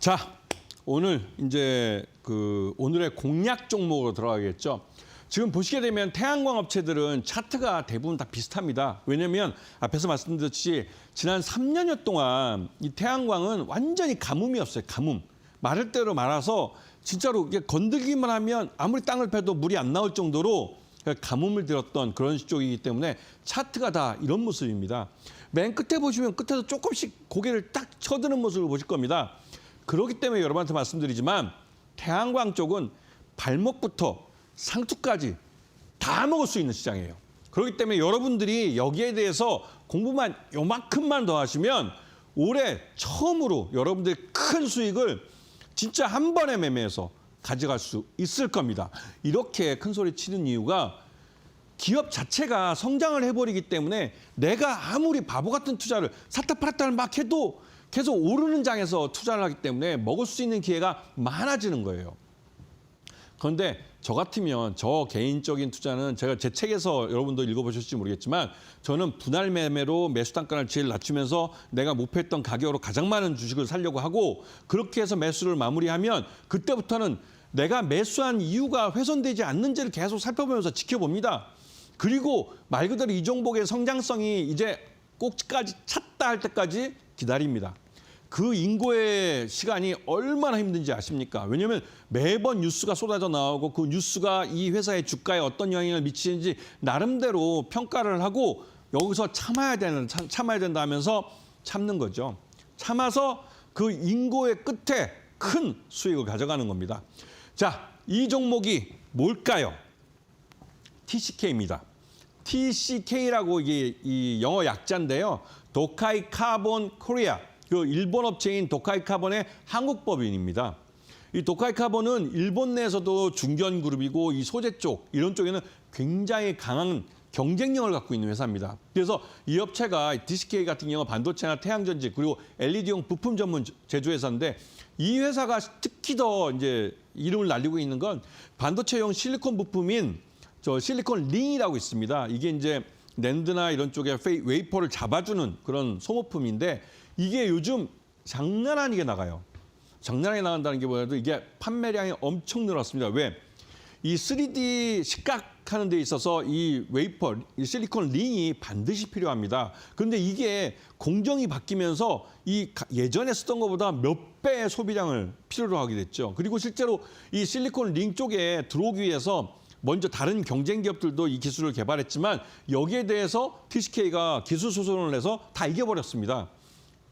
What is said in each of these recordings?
자, 오늘 이제 오늘의 공략 종목으로 들어가겠죠. 지금 보시게 되면 태양광 업체들은 차트가 대부분 다 비슷합니다. 왜냐하면 앞에서 말씀드렸듯이 지난 3년여 동안 이 태양광은 완전히 가뭄이었어요. 가뭄. 마를 대로 말아서 진짜로 이게 건들기만 하면 아무리 땅을 패도 물이 안 나올 정도로 가뭄을 들었던 그런 쪽이기 때문에 차트가 다 이런 모습입니다. 맨 끝에 보시면 끝에서 조금씩 고개를 딱 쳐드는 모습을 보실 겁니다. 그렇기 때문에 여러분한테 말씀드리지만 태양광 쪽은 발목부터 상투까지 다 먹을 수 있는 시장이에요. 그렇기 때문에 여러분들이 여기에 대해서 공부만 요만큼만 더 하시면 올해 처음으로 여러분들이 큰 수익을 진짜 한 번에 매매해서 가져갈 수 있을 겁니다. 이렇게 큰 소리 치는 이유가 기업 자체가 성장을 해버리기 때문에 내가 아무리 바보 같은 투자를 샀다 팔았다를 막 해도 계속 오르는 장에서 투자를 하기 때문에 먹을 수 있는 기회가 많아지는 거예요. 그런데 저 같으면 저 개인적인 투자는 제가 제 책에서 여러분도 읽어보셨을지 모르겠지만 저는 분할 매매로 매수 단가를 제일 낮추면서 내가 목표했던 가격으로 가장 많은 주식을 사려고 하고 그렇게 해서 매수를 마무리하면 그때부터는 내가 매수한 이유가 훼손되지 않는지를 계속 살펴보면서 지켜봅니다. 그리고 말 그대로 이 종목의 성장성이 이제 꼭지까지 찼다 할 때까지 기다립니다. 그 인고의 시간이 얼마나 힘든지 아십니까? 왜냐하면 매번 뉴스가 쏟아져 나오고 그 뉴스가 이 회사의 주가에 어떤 영향을 미치는지 나름대로 평가를 하고 여기서 참아야 된다 하면서 참는 거죠. 참아서 그 인고의 끝에 큰 수익을 가져가는 겁니다. 자, 이 종목이 뭘까요? TCK입니다. TCK라고 이게 이 영어 약자인데요. 도카이 카본 코리아. 그 일본 업체인 도카이 카본의 한국 법인입니다. 이 도카이 카본은 일본 내에서도 중견 그룹이고 이 소재 쪽 이런 쪽에는 굉장히 강한 경쟁력을 갖고 있는 회사입니다. 그래서 이 업체가 TCK 같은 경우 반도체나 태양전지 그리고 LED용 부품 전문 제조회사인데 이 회사가 특히 더 이제 이름을 날리고 있는 건 반도체용 실리콘 부품인 저 실리콘 링이라고 있습니다. 이게 이제 낸드나 이런 쪽에 웨이퍼를 잡아주는 그런 소모품인데 이게 요즘 장난 아니게 나가요. 장난 아니게 나간다는 게 뭐냐면 이게 판매량이 엄청 늘었습니다. 왜? 이 3D 식각하는 데 있어서 이 웨이퍼, 이 실리콘 링이 반드시 필요합니다. 그런데 이게 공정이 바뀌면서 이 예전에 쓰던 것보다 몇 배의 소비량을 필요로 하게 됐죠. 그리고 실제로 이 실리콘 링 쪽에 들어오기 위해서 먼저 다른 경쟁 기업들도 이 기술을 개발했지만 여기에 대해서 TCK가 기술 소송을 내서 다 이겨버렸습니다.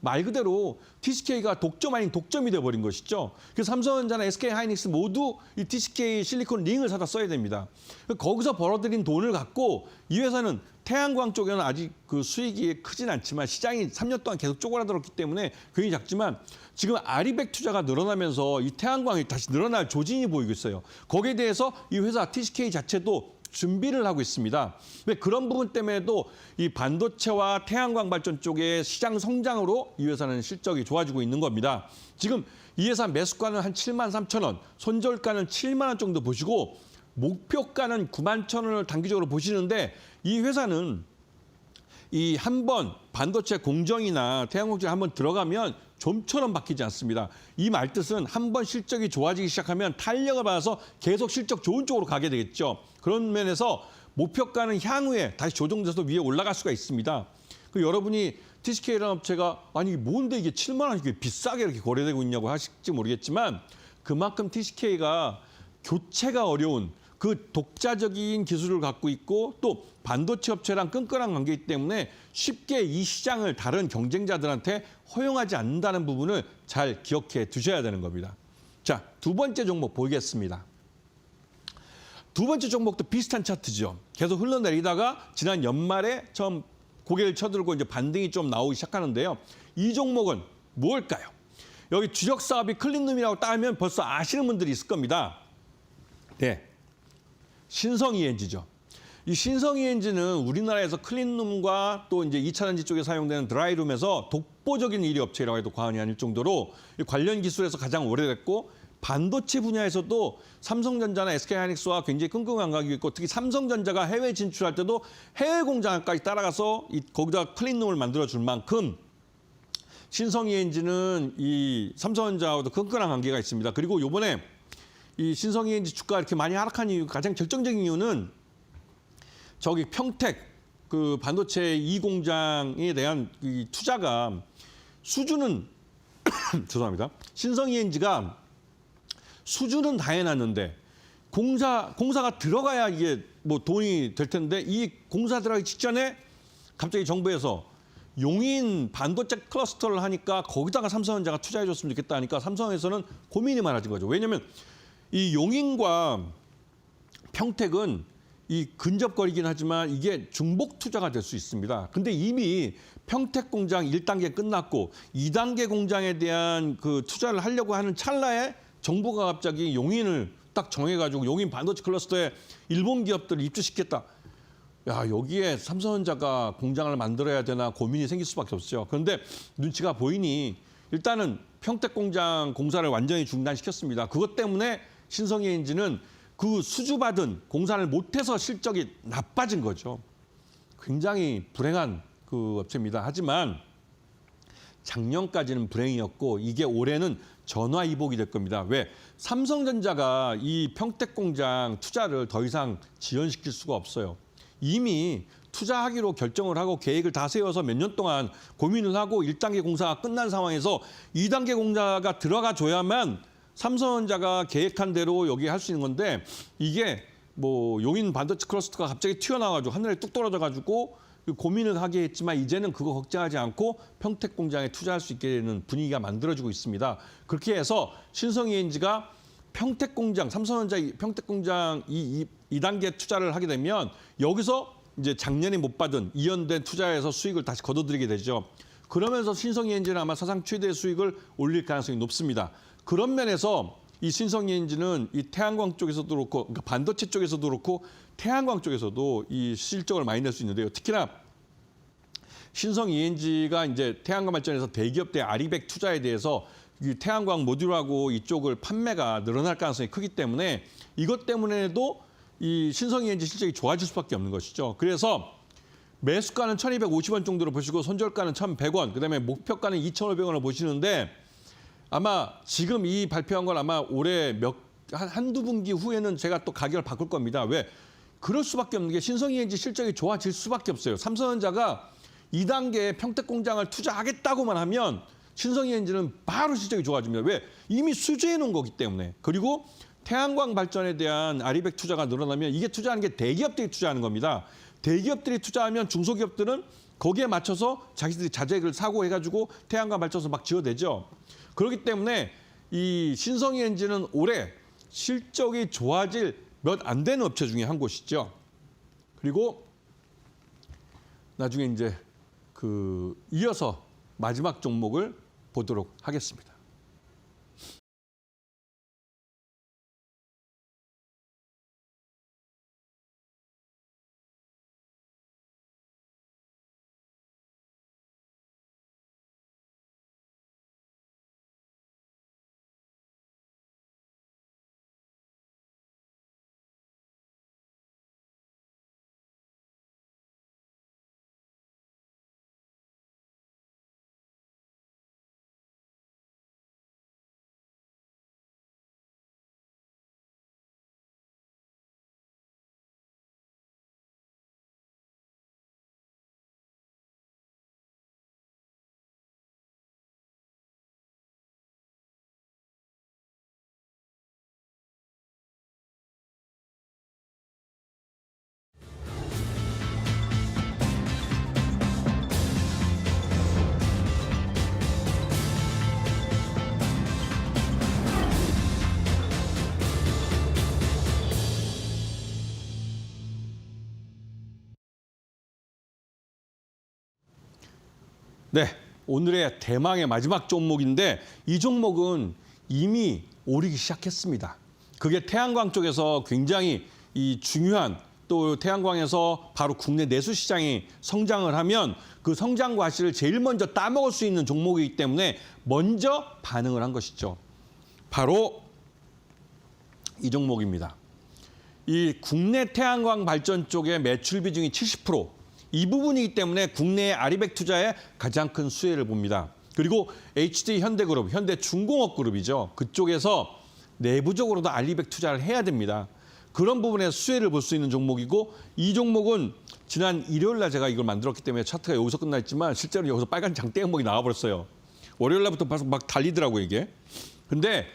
말 그대로 TCK가 독점 아닌 독점이 돼버린 것이죠. 그래서 삼성전자나 SK하이닉스 모두 이 TCK 실리콘 링을 사다 써야 됩니다. 거기서 벌어들인 돈을 갖고 이 회사는 태양광 쪽에는 아직 그 수익이 크진 않지만 시장이 3년 동안 계속 쪼그라들었기 때문에 굉장히 작지만 지금 아리백 투자가 늘어나면서 이 태양광이 다시 늘어날 조짐이 보이고 있어요. 거기에 대해서 이 회사 TCK 자체도 준비를 하고 있습니다. 왜 그런 부분 때문에도 이 반도체와 태양광 발전 쪽의 시장 성장으로 이 회사는 실적이 좋아지고 있는 겁니다. 지금 이 회사 매수가는 한 7만 3천 원, 손절가는 7만 원 정도 보시고 목표가는 9만 천 원을 단기적으로 보시는데 이 회사는 이 한 번 반도체 공정이나 태양광에 한번 들어가면 좀처럼 바뀌지 않습니다. 이 말뜻은 한 번 실적이 좋아지기 시작하면 탄력을 받아서 계속 실적 좋은 쪽으로 가게 되겠죠. 그런 면에서 목표가는 향후에 다시 조정돼서 위에 올라갈 수가 있습니다. 그 여러분이 TCK라는 업체가 아니 뭔데 이게 7만 원 이게 비싸게 이렇게 거래되고 있냐고 하실지 모르겠지만 그만큼 TCK가 교체가 어려운 그 독자적인 기술을 갖고 있고 또 반도체 업체랑 끈끈한 관계이기 때문에 쉽게 이 시장을 다른 경쟁자들한테 허용하지 않는다는 부분을 잘 기억해 두셔야 되는 겁니다. 자, 두 번째 종목 보겠습니다. 두 번째 종목도 비슷한 차트죠. 계속 흘러내리다가 지난 연말에 처음 고개를 쳐들고 이제 반등이 좀 나오기 시작하는데요. 이 종목은 뭘까요? 여기 주력 사업이 클린룸이라고 따면 벌써 아시는 분들이 있을 겁니다. 네. 신성 ENG죠. 이 신성 ENG는 우리나라에서 클린룸과 또 이제 2차전지 쪽에 사용되는 드라이룸에서 독보적인 1위 업체라고 해도 과언이 아닐 정도로 관련 기술에서 가장 오래됐고 반도체 분야에서도 삼성전자나 SK하이닉스와 굉장히 끈끈한 관계가 있고 특히 삼성전자가 해외 진출할 때도 해외 공장까지 따라가서 거기다 클린룸을 만들어줄 만큼 신성ENG는 이 삼성전자와도 끈끈한 관계가 있습니다. 그리고 이번에 이 신성ENG 주가가 이렇게 많이 하락한 이유, 가장 결정적인 이유는 저기 평택 그 반도체 2공장에 대한 이 투자가 수주는 죄송합니다. 신성ENG가 수주는 다 해놨는데 공사가 들어가야 이게 뭐 돈이 될 텐데 이 공사 들어가기 직전에 갑자기 정부에서 용인 반도체 클러스터를 하니까 거기다가 삼성전자가 투자해줬으면 좋겠다 하니까 삼성에서는 고민이 많아진 거죠. 왜냐하면 이 용인과 평택은 이 근접거리긴 하지만 이게 중복 투자가 될 수 있습니다. 근데 이미 평택 공장 1단계 끝났고 2단계 공장에 대한 그 투자를 하려고 하는 찰나에 정부가 갑자기 용인을 딱 정해가지고 용인 반도체 클러스터에 일본 기업들을 입주시켰다. 야, 여기에 삼성전자가 공장을 만들어야 되나 고민이 생길 수밖에 없죠. 그런데 눈치가 보이니 일단은 평택 공장 공사를 완전히 중단시켰습니다. 그것 때문에 신성ENG는 그 수주받은 공사를 못해서 실적이 나빠진 거죠. 굉장히 불행한 그 업체입니다. 하지만 작년까지는 불행이었고 이게 올해는 전화위복이 될 겁니다. 왜? 삼성전자가 이 평택 공장 투자를 더 이상 지연시킬 수가 없어요. 이미 투자하기로 결정을 하고 계획을 다 세워서 몇 년 동안 고민을 하고 1단계 공사가 끝난 상황에서 2단계 공사가 들어가 줘야만 삼성전자가 계획한 대로 여기 할 수 있는 건데 이게 뭐 용인 반도체 클러스터가 갑자기 튀어나와가지고 하늘에 뚝 떨어져가지고 고민을 하게 했지만 이제는 그거 걱정하지 않고 평택 공장에 투자할 수 있게 되는 분위기가 만들어지고 있습니다. 그렇게 해서 신성ENG가 평택 공장, 삼성전자 평택 공장 2단계 투자를 하게 되면 여기서 이제 작년에 못 받은 이연된 투자에서 수익을 다시 거둬들이게 되죠. 그러면서 신성ENG는 아마 사상 최대 수익을 올릴 가능성이 높습니다. 그런 면에서 이 신성ENG는 이 태양광 쪽에서도 그렇고 그러니까 반도체 쪽에서도 그렇고 태양광 쪽에서도 이 실적을 많이 낼 수 있는데요. 특히나 신성ENG가 이제 태양광 발전에서 대기업들의 아리백 투자에 대해서 이 태양광 모듈하고 이쪽을 판매가 늘어날 가능성이 크기 때문에 이것 때문에도 이 신성ENG 실적이 좋아질 수밖에 없는 것이죠. 그래서 매수가는 1,250원 정도로 보시고 손절가는 1,100원, 그다음에 목표가는 2,500원을 보시는데 아마 지금 이 발표한 건 아마 올해 한두 분기 후에는 제가 또 가격을 바꿀 겁니다. 왜? 그럴 수밖에 없는 게 신성ENG 실적이 좋아질 수밖에 없어요. 삼성전자가 2단계 평택 공장을 투자하겠다고만 하면 신성ENG는 바로 실적이 좋아집니다. 왜? 이미 수주해 놓은 거기 때문에. 그리고 태양광 발전에 대한 아리백 투자가 늘어나면 이게 투자하는 게 대기업들이 투자하는 겁니다. 대기업들이 투자하면 중소기업들은 거기에 맞춰서 자기들이 자재를 사고 해가지고 태양광 발전소 막 지어내죠. 그렇기 때문에 이 신성ENG는 올해 실적이 좋아질 몇 안 되는 업체 중에 한 곳이죠. 그리고 나중에 이제 이어서 마지막 종목을 보도록 하겠습니다. 네, 오늘의 대망의 마지막 종목인데 이 종목은 이미 오르기 시작했습니다. 그게 태양광 쪽에서 굉장히 이 중요한 또 태양광에서 바로 국내 내수 시장이 성장을 하면 그 성장 과실을 제일 먼저 따먹을 수 있는 종목이기 때문에 먼저 반응을 한 것이죠. 바로 이 종목입니다. 이 국내 태양광 발전 쪽의 매출 비중이 70%, 이 부분이기 때문에 국내의 아리백 투자에 가장 큰 수혜를 봅니다. 그리고 HD 현대그룹, 현대중공업그룹이죠. 그쪽에서 내부적으로도 알리백 투자를 해야 됩니다. 그런 부분에 수혜를 볼 수 있는 종목이고 이 종목은 지난 일요일 날 제가 이걸 만들었기 때문에 차트가 여기서 끝나 있지만 실제로 여기서 빨간 장대 항목이 나와버렸어요. 월요일 날부터 막 달리더라고요, 이게. 근데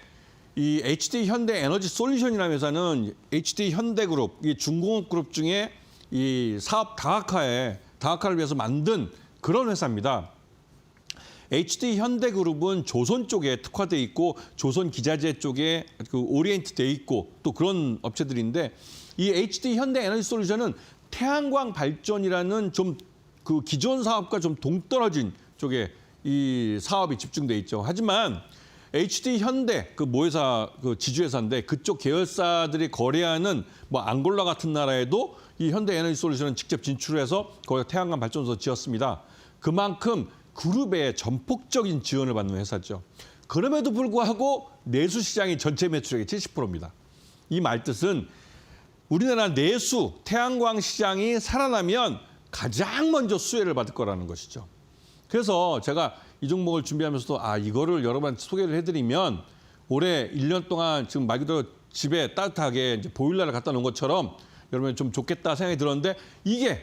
이 HD 현대 에너지 솔루션이라는 회사는 HD 현대그룹, 이 중공업그룹 중에 이 사업 다각화를 위해서 만든 그런 회사입니다. HD 현대그룹은 조선 쪽에 특화돼 있고 조선 기자재 쪽에 그 오리엔트 돼 있고 또 그런 업체들인데 이 HD 현대 에너지 솔루션은 태양광 발전이라는 좀 그 기존 사업과 좀 동떨어진 쪽에 이 사업이 집중돼 있죠. 하지만 HD 현대 그 모회사 그 지주회사인데 그쪽 계열사들이 거래하는 뭐 앙골라 같은 나라에도 이 현대 에너지 솔루션은 직접 진출해서 거기 태양광 발전소 지었습니다. 그만큼 그룹의 전폭적인 지원을 받는 회사죠. 그럼에도 불구하고 내수 시장이 전체 매출액의 70%입니다. 이 말뜻은 우리나라 내수 태양광 시장이 살아나면 가장 먼저 수혜를 받을 거라는 것이죠. 그래서 제가 이 종목을 준비하면서도 이거를 여러분한테 소개를 해드리면 올해 1년 동안 지금 말 그대로 집에 따뜻하게 이제 보일러를 갖다 놓은 것처럼 여러분 좀 좋겠다 생각이 들었는데 이게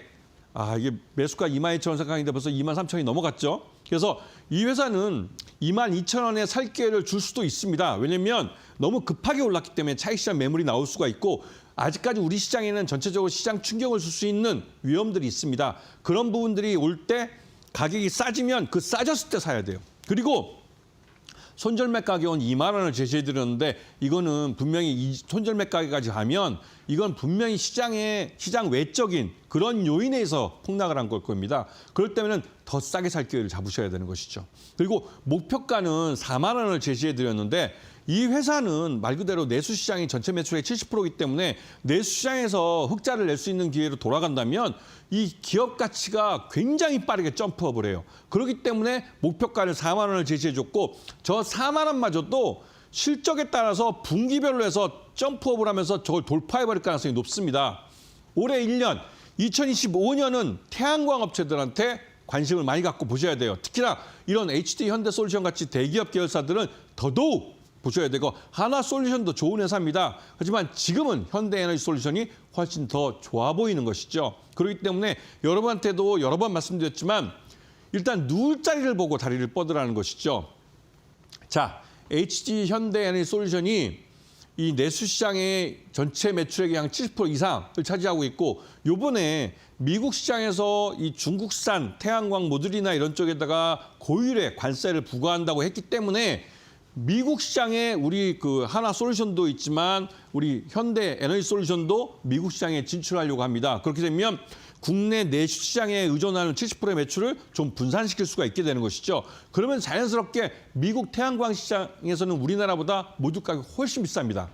매수가 22,000원 생각했는데 벌써 23,000원이 넘어갔죠. 그래서 이 회사는 22,000원에 살 기회를 줄 수도 있습니다. 왜냐하면 너무 급하게 올랐기 때문에 차익시장 매물이 나올 수가 있고 아직까지 우리 시장에는 전체적으로 시장 충격을 줄 수 있는 위험들이 있습니다. 그런 부분들이 올 때 가격이 싸지면 그 싸졌을 때 사야 돼요. 그리고 손절매 가격은 2만 원을 제시해드렸는데 이거는 분명히 이 손절매 가격까지 가면 이건 분명히 시장 외적인 그런 요인에 의해서 폭락을 한 걸 겁니다. 그럴 때면 더 싸게 살 기회를 잡으셔야 되는 것이죠. 그리고 목표가는 4만 원을 제시해드렸는데 이 회사는 말 그대로 내수시장이 전체 매출의 70%이기 때문에 내수시장에서 흑자를 낼 수 있는 기회로 돌아간다면 이 기업 가치가 굉장히 빠르게 점프업을 해요. 그렇기 때문에 목표가를 4만 원을 제시해줬고 저 4만 원마저도 실적에 따라서 분기별로 해서 점프업을 하면서 저걸 돌파해버릴 가능성이 높습니다. 올해 1년, 2025년은 태양광 업체들한테 관심을 많이 갖고 보셔야 돼요. 특히나 이런 HD 현대솔루션 같이 대기업 계열사들은 더더욱 보셔야 되고 하나솔루션도 좋은 회사입니다. 하지만 지금은 현대에너지솔루션이 훨씬 더 좋아 보이는 것이죠. 그렇기 때문에 여러분한테도 여러 번 말씀드렸지만 일단 누울 자리를 보고 다리를 뻗으라는 것이죠. 자, HD 현대에너지솔루션이 이 내수시장의 전체 매출액의 한 70% 이상을 차지하고 있고 요번에 미국 시장에서 이 중국산 태양광 모듈이나 이런 쪽에다가 고율의 관세를 부과한다고 했기 때문에 미국 시장에 우리 그 하나솔루션도 있지만 우리 현대에너지솔루션도 미국 시장에 진출하려고 합니다. 그렇게 되면 국내 내수 시장에 의존하는 70%의 매출을 좀 분산시킬 수가 있게 되는 것이죠. 그러면 자연스럽게 미국 태양광 시장에서는 우리나라보다 모듈 가격이 훨씬 비쌉니다.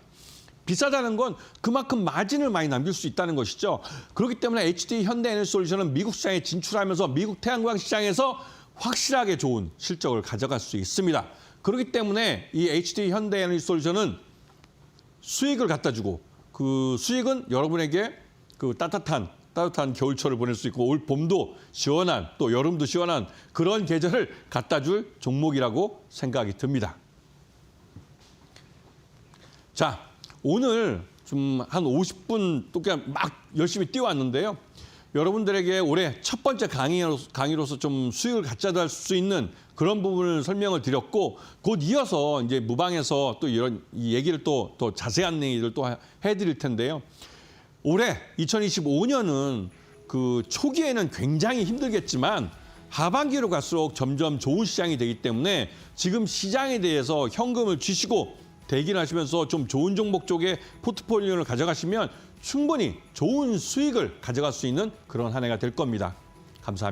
비싸다는 건 그만큼 마진을 많이 남길 수 있다는 것이죠. 그렇기 때문에 HD 현대에너지솔루션은 미국 시장에 진출하면서 미국 태양광 시장에서 확실하게 좋은 실적을 가져갈 수 있습니다. 그렇기 때문에 이 HD 현대에너지솔루션은 수익을 갖다 주고 그 수익은 여러분에게 그 따뜻한 겨울철을 보낼 수 있고 올 봄도 시원한 또 여름도 시원한 그런 계절을 갖다 줄 종목이라고 생각이 듭니다. 자, 오늘 좀 한 50분 또 그냥 막 열심히 뛰어왔는데요. 여러분들에게 올해 첫 번째 강의로서 좀 수익을 가져다 줄 수 있는 그런 부분을 설명을 드렸고 곧 이어서 이제 무방에서 또 이런 이 얘기를 또 자세한 얘기를 또 해드릴 텐데요. 올해 2025년은 그 초기에는 굉장히 힘들겠지만 하반기로 갈수록 점점 좋은 시장이 되기 때문에 지금 시장에 대해서 현금을 쥐시고 대기를 하시면서 좀 좋은 종목 쪽에 포트폴리오를 가져가시면 충분히 좋은 수익을 가져갈 수 있는 그런 한 해가 될 겁니다. 감사합니다.